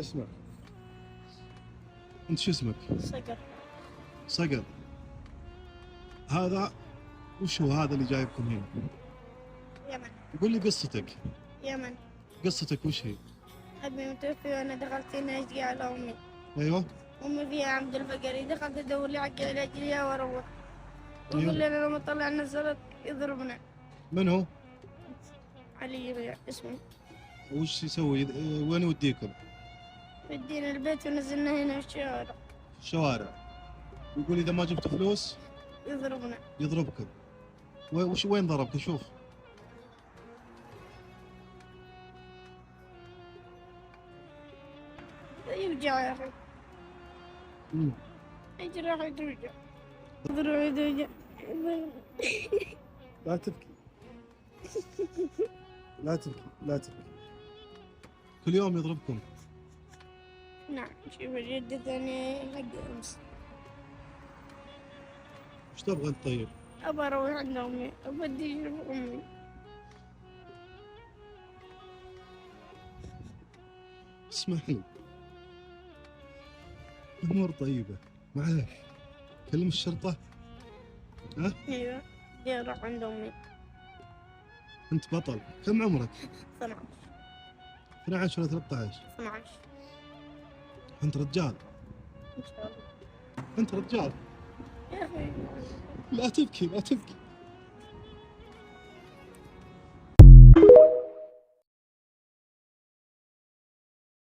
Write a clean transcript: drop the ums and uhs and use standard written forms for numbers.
اسمع، انت شو اسمك؟ صقر. صقر. هذا وش هو هذا اللي جايبكم هنا؟ يمن. قول لي قصتك. يمن. قصتك وش هي؟ أبي متوفي وأنا دخلت هنا أشقي على أمي. ايوه. أمي فيها عمد الفقري، دخلت أدور لي حق علاج ليها وأروح. أيوة. يقول لنا لما طلعنا الزلط يضربنا. من هو؟ علي اسمه. وش يسوي؟ وين يوديكم؟ ودينا البيت ونزلنا هنا في الشوارع. في الشوارع. يقول إذا ما جبت فلوس يضربنا. يضربكم. وين ضربك؟ شوف. يوجع يا أخي. يجرح يتوجع. ضرع يتوجع. لا تبكي. لا تبكي، لا تبكي. كل يوم يضربكم؟ نعم. شوف الجدة ثانية حق أمس. وش تبغى انت طيب؟ أبى أروح عند أمي، أبدي أشوف أمي. اسمعني، الأمور طيبة معلش. كلم الشرطة. ها؟ أيوة. بدي أروح عند أمي. أنت بطل. كم عمرك؟ 12. 12 ولا 13؟ 12. أنت رجال. إن شاء الله. أنت رجال. يا أخي. لا تبكي، لا تبكي.